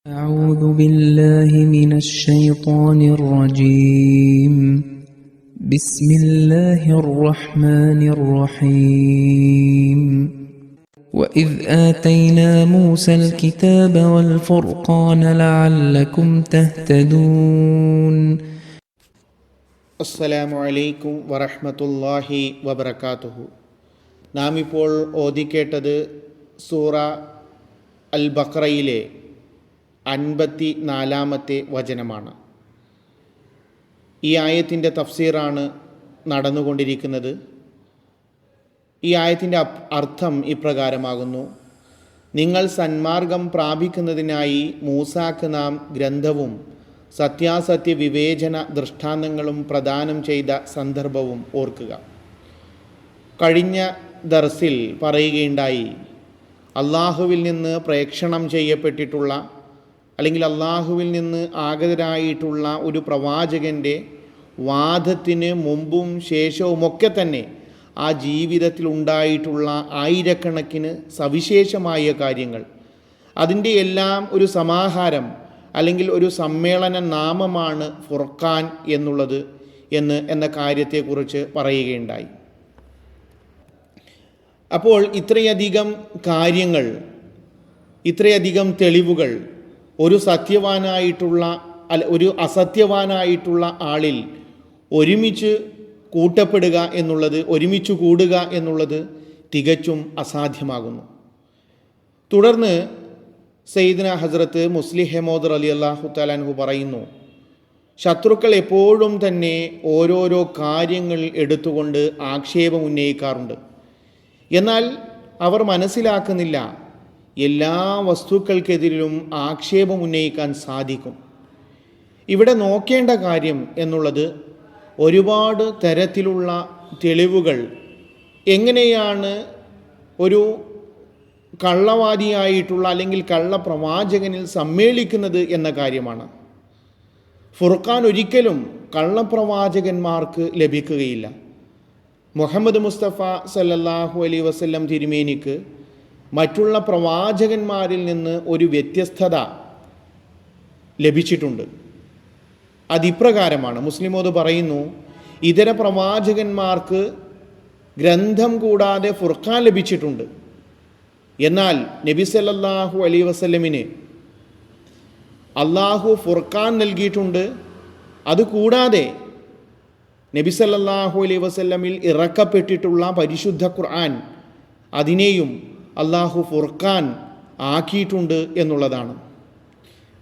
أعوذ بالله من الشيطان الرجيم بسم الله الرحمن الرحيم وإذ آتينا موسى الكتاب والفرقان لعلكم تهتدون അസ്സലാമു അലൈക്കും വറഹ്മത്തുള്ളാഹി വബറകാതുഹു. നാം ഇപ്പോൾ ഓതിക്കേട്ടത് സൂറ അൽ ബഖറയിലെ 54-ാമത്തെ വചനമാണ്. ഈ ആയത്തിൻ്റെ തഫ്സീറാണ് നടന്നുകൊണ്ടിരിക്കുന്നത്. ഈ ആയത്തിൻ്റെ അർത്ഥം ഇപ്രകാരമാകുന്നു: നിങ്ങൾ സന്മാർഗം പ്രാപിക്കുന്നതിനായി മൂസാക്ക് നാം ഗ്രന്ഥവും സത്യാസത്യ വിവേചന ദൃഷ്ടാന്തങ്ങളും പ്രദാനം ചെയ്ത സന്ദർഭവും ഓർക്കുക. കഴിഞ്ഞ ദർസിൽ പറയുകയുണ്ടായി, അള്ളാഹുവിൽ നിന്ന് പ്രേക്ഷണം ചെയ്യപ്പെട്ടിട്ടുള്ള അല്ലെങ്കിൽ അള്ളാഹുവിൽ നിന്ന് ആഗതരായിട്ടുള്ള ഒരു പ്രവാചകൻ്റെ വാദത്തിന് മുമ്പും ശേഷവുമൊക്കെ തന്നെ ആ ജീവിതത്തിൽ ഉണ്ടായിട്ടുള്ള ആയിരക്കണക്കിന് സവിശേഷമായ കാര്യങ്ങൾ, അതിൻ്റെ എല്ലാം ഒരു സമാഹാരം അല്ലെങ്കിൽ ഒരു സമ്മേളന നാമമാണ് ഫുർഖാൻ എന്നുള്ളത് എന്ന കാര്യത്തെക്കുറിച്ച് പറയുകയുണ്ടായി. അപ്പോൾ ഇത്രയധികം കാര്യങ്ങൾ, ഇത്രയധികം തെളിവുകൾ ഒരു സത്യവാനായിട്ടുള്ള ഒരു അസത്യവാനായിട്ടുള്ള ആളിൽ ഒരുമിച്ച് കൂട്ടപ്പെടുക എന്നുള്ളത്, ഒരുമിച്ച് കൂടുക എന്നുള്ളത് തികച്ചും അസാധ്യമാകുന്നു. തുടർന്ന് സയ്യിദ്ന ഹസ്രത്ത് മുസ്ലിഹ് മൗദ് റളിയല്ലാഹു തആല അൻഹു പറയുന്നു, ശത്രുക്കൾ എപ്പോഴും തന്നെ ഓരോരോ കാര്യങ്ങൾ എടുത്തുകൊണ്ട് ആക്ഷേപം ഉന്നയിക്കാറുണ്ട്. എന്നാൽ അവർ മനസ്സിലാക്കുന്നില്ല, എല്ലാ വസ്തുക്കൾക്കെതിരിലും ആക്ഷേപം ഉന്നയിക്കാൻ സാധിക്കും. ഇവിടെ നോക്കേണ്ട കാര്യം എന്നുള്ളത്, ഒരുപാട് തരത്തിലുള്ള തെളിവുകൾ എങ്ങനെയാണ് ഒരു കള്ളവാദിയായിട്ടുള്ള അല്ലെങ്കിൽ കള്ളപ്രവാചകനിൽ സമ്മേളിക്കുന്നത് എന്ന കാര്യമാണ്. ഫുർഖാൻ ഒരിക്കലും കള്ളപ്രവാചകന്മാർക്ക് ലഭിക്കുകയില്ല. മുഹമ്മദ് മുസ്തഫ സല്ലല്ലാഹു അലൈഹി വസല്ലം തിരുമേനിക്ക് മറ്റുള്ള പ്രവാചകന്മാരിൽ നിന്ന് ഒരു വ്യത്യസ്തത ലഭിച്ചിട്ടുണ്ട്. അതിപ്രകാരമാണ്. മുസ്ലിമോദ് പറയുന്നു, ഇതര പ്രവാചകന്മാർക്ക് ഗ്രന്ഥം കൂടാതെ ഫുർഖാൻ ലഭിച്ചിട്ടുണ്ട്. എന്നാൽ നബി സല്ലല്ലാഹു അലൈഹി വസല്ലമിന് അള്ളാഹു ഫുർഖാൻ നൽകിയിട്ടുണ്ട്. അതുകൂടാതെ നബി സല്ലല്ലാഹു അലൈഹി വസല്ലമിൽ ഇറക്കപ്പെട്ടിട്ടുള്ള പരിശുദ്ധ ഖുർആൻ, അതിനെയും അള്ളാഹു ഫുർഖാൻ ആക്കിയിട്ടുണ്ട് എന്നുള്ളതാണ്.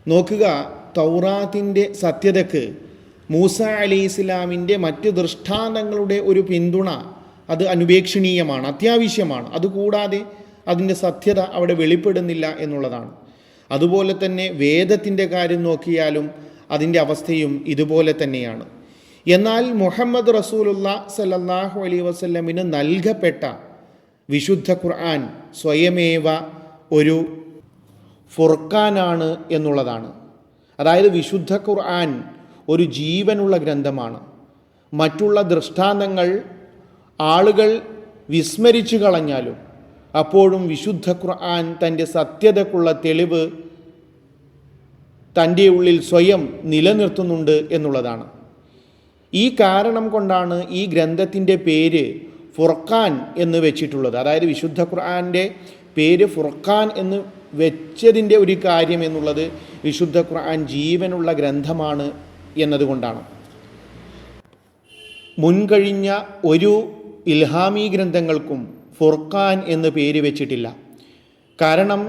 നോക്കുക, തൗറാത്തിൻ്റെ സത്യതയ്ക്ക് മൂസ അലൈഹി ഇസ്ലാമിൻ്റെ മറ്റ് ദൃഷ്ടാന്തങ്ങളുടെ ഒരു പിന്തുണ അത് അനുപേക്ഷണീയമാണ്, അത്യാവശ്യമാണ്. അതുകൂടാതെ അതിൻ്റെ സത്യത അവിടെ വെളിപ്പെടുന്നില്ല എന്നുള്ളതാണ്. അതുപോലെ തന്നെ വേദത്തിൻ്റെ കാര്യം നോക്കിയാലും അതിൻ്റെ അവസ്ഥയും ഇതുപോലെ തന്നെയാണ്. എന്നാൽ മുഹമ്മദ് റസൂലുള്ളാഹി സ്വല്ലല്ലാഹു അലൈഹി വസല്ലമിന് നൽകപ്പെട്ട വിശുദ്ധ ഖുർആൻ സ്വയമേവ ഒരു ഫുർഖാനാണ് എന്നുള്ളതാണ്. അതായത് വിശുദ്ധ ഖുർആൻ ഒരു ജീവനുള്ള ഗ്രന്ഥമാണ്. മറ്റുള്ള ദൃഷ്ടാന്തങ്ങൾ ആളുകൾ വിസ്മരിച്ചു കളഞ്ഞാലും അപ്പോഴും വിശുദ്ധ ഖുർആൻ തൻ്റെ സത്യതയ്ക്കുള്ള തെളിവ് തൻ്റെ ഉള്ളിൽ സ്വയം നിലനിർത്തുന്നുണ്ട് എന്നുള്ളതാണ്. ഈ കാരണം കൊണ്ടാണ് ഈ ഗ്രന്ഥത്തിൻ്റെ പേര് ഫുർഖാൻ എന്ന് വെച്ചിട്ടുള്ളത്. അതായത് വിശുദ്ധ ഖുർആൻ്റെ പേര് ഫുർഖാൻ എന്ന് വെച്ചതിൻ്റെ ഒരു കാര്യം എന്നുള്ളത് വിശുദ്ധ ഖുർആൻ ജീവനുള്ള ഗ്രന്ഥമാണ് എന്നതുകൊണ്ടാണ്. മുൻകഴിഞ്ഞ ഒരു ഇൽഹാമി ഗ്രന്ഥങ്ങൾക്കും ഫുർഖാൻ എന്ന് പേര് വെച്ചിട്ടില്ല. കാരണം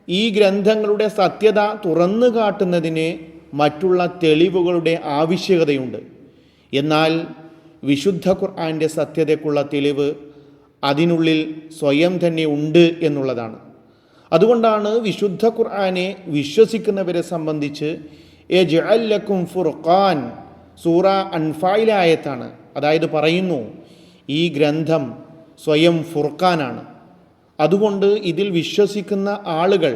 ഈ ഗ്രന്ഥങ്ങളുടെ സത്യത തുറന്നു കാട്ടുന്നതിന് മറ്റുള്ള തെളിവുകളുടെ ആവശ്യകതയുണ്ട്. എന്നാൽ വിശുദ്ധ ഖുർആൻ്റെ സത്യതയ്ക്കുള്ള തെളിവ് അതിനുള്ളിൽ സ്വയം തന്നെ ഉണ്ട് എന്നുള്ളതാണ്. അതുകൊണ്ടാണ് വിശുദ്ധ ഖുർആനെ വിശ്വസിക്കുന്നവരെ സംബന്ധിച്ച് യജ്അൽ ലക്കും ഫുർഖാൻ, സൂറ അൻഫായിലെ ആയത്താണ്. അതായത് പറയുന്നു, ഈ ഗ്രന്ഥം സ്വയം ഫുർഖാനാണ്. അതുകൊണ്ട് ഇതിൽ വിശ്വസിക്കുന്ന ആളുകൾ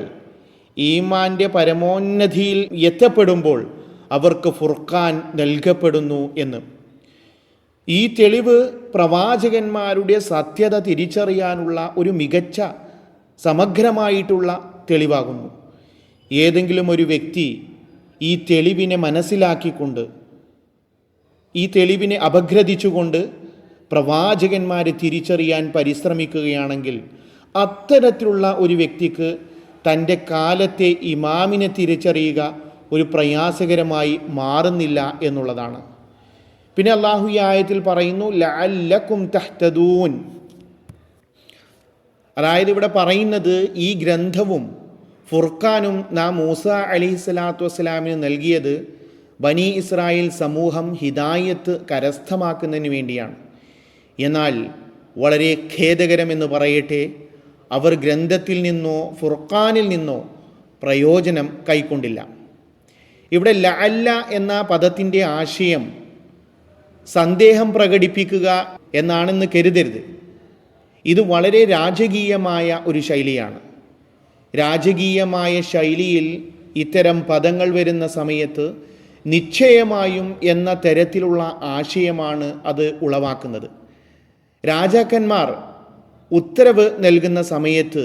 ഈമാൻ്റെ പരമോന്നതിയിൽ എത്തപ്പെടുമ്പോൾ അവർക്ക് ഫുർഖാൻ നൽകപ്പെടുന്നു എന്ന്. ഈ തെളിവ് പ്രവാചകന്മാരുടെ സത്യത തിരിച്ചറിയാനുള്ള ഒരു മികച്ച സമഗ്രമായിട്ടുള്ള തെളിവാകുന്നു. ഏതെങ്കിലും ഒരു വ്യക്തി ഈ തെളിവിനെ മനസ്സിലാക്കിക്കൊണ്ട്, ഈ തെളിവിനെ അപഗ്രഥിച്ചുകൊണ്ട് പ്രവാചകന്മാരെ തിരിച്ചറിയാൻ പരിശ്രമിക്കുകയാണെങ്കിൽ അത്തരത്തിലുള്ള ഒരു വ്യക്തിക്ക് തൻ്റെ കാലത്തെ ഇമാമിനെ തിരിച്ചറിയുക ഒരു പ്രയാസകരമായി മാറുന്നില്ല എന്നുള്ളതാണ്. പിന്നെ അള്ളാഹു ഈ ആയത്തിൽ പറയുന്നു ലഅല്ലക്കും തഹ്തദൂൻ. അതായത് ഇവിടെ പറയുന്നത് ഈ ഗ്രന്ഥവും ഫുർഖാനും നാം മൂസ അലൈഹിസ്സലാത്തു വസ്സലാമിന് നൽകിയത് ബനി ഇസ്രായേൽ സമൂഹം ഹിദായത്ത് കരസ്ഥമാക്കുന്നതിന് വേണ്ടിയാണ്. എന്നാൽ വളരെ ഖേദകരമെന്ന് പറയട്ടെ, അവർ ഗ്രന്ഥത്തിൽ നിന്നോ ഫുർഖാനിൽ നിന്നോ പ്രയോജനം കൈക്കൊണ്ടില്ല. ഇവിടെ ലഅല്ല എന്ന പദത്തിൻ്റെ ആശയം സന്ദേഹം പ്രകടിപ്പിക്കുക എന്നാണെന്ന് കരുതരുത്. ഇത് വളരെ രാജകീയമായ ഒരു ശൈലിയാണ്. രാജകീയമായ ശൈലിയിൽ ഇത്തരം പദങ്ങൾ വരുന്ന സമയത്ത് നിശ്ചയമായും എന്ന തരത്തിലുള്ള ആശയമാണ് അത് ഉളവാക്കുന്നത്. രാജാക്കന്മാർ ഉത്തരവ് നൽകുന്ന സമയത്ത്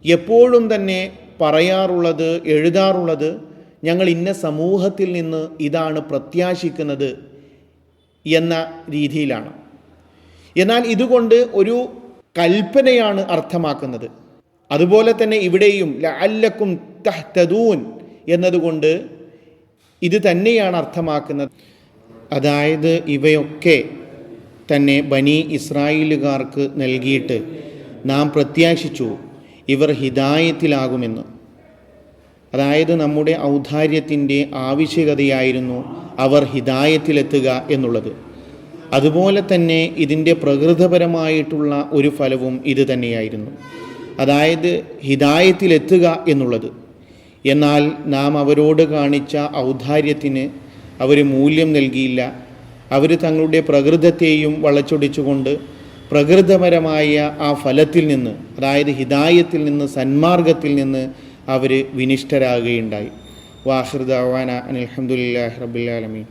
എപ്പോഴും തന്നെ പറയാറുള്ളത്, എഴുതാറുള്ളത്, ഞങ്ങൾ ഇന്ന സമൂഹത്തിൽ നിന്ന് ഇതാണ് പ്രത്യാശിക്കുന്നത് എന്ന രീതിയിലാണ്. എന്നാൽ ഇതുകൊണ്ട് ഒരു കൽപ്പനയാണ് അർത്ഥമാക്കുന്നത്. അതുപോലെ തന്നെ ഇവിടെയും ലഅല്ലക്കും തഹ്തദൂൻ എന്നതുകൊണ്ട് ഇത് തന്നെയാണ് അർത്ഥമാക്കുന്നത്. അതായത് ഇവയൊക്കെ തന്നെ ബനി ഇസ്രായേലുകാർക്ക് നൽകിയിട്ട് നാം പ്രത്യാശിച്ചു ഇവർ ഹിദായത്തിലാകുമെന്ന്. അതായത് നമ്മുടെ ഔദാര്യത്തിൻ്റെ ആവശ്യകതയായിരുന്നു അവർ ഹിദായത്തിലെത്തുക എന്നുള്ളത്. അതുപോലെ തന്നെ ഇതിൻ്റെ പ്രകൃതപരമായിട്ടുള്ള ഒരു ഫലവും ഇത് തന്നെയായിരുന്നു, അതായത് ഹിദായത്തിലെത്തുക എന്നുള്ളത്. എന്നാൽ നാം അവരോട് കാണിച്ച ഔദാര്യത്തിന് അവർ മൂല്യം നൽകിയില്ല. അവർ തങ്ങളുടെ പ്രകൃതത്തെയും വളച്ചൊടിച്ചുകൊണ്ട് പ്രകൃതപരമായ ആ ഫലത്തിൽ നിന്ന്, അതായത് ഹിദായത്തിൽ നിന്ന്, സന്മാർഗത്തിൽ നിന്ന് അവർ വിനിഷ്ടരാകുകയുണ്ടായി. വാഖിർ ദഅവാന അനിൽ ഹംദുലില്ലാഹി റബ്ബിൽ ആലമീൻ.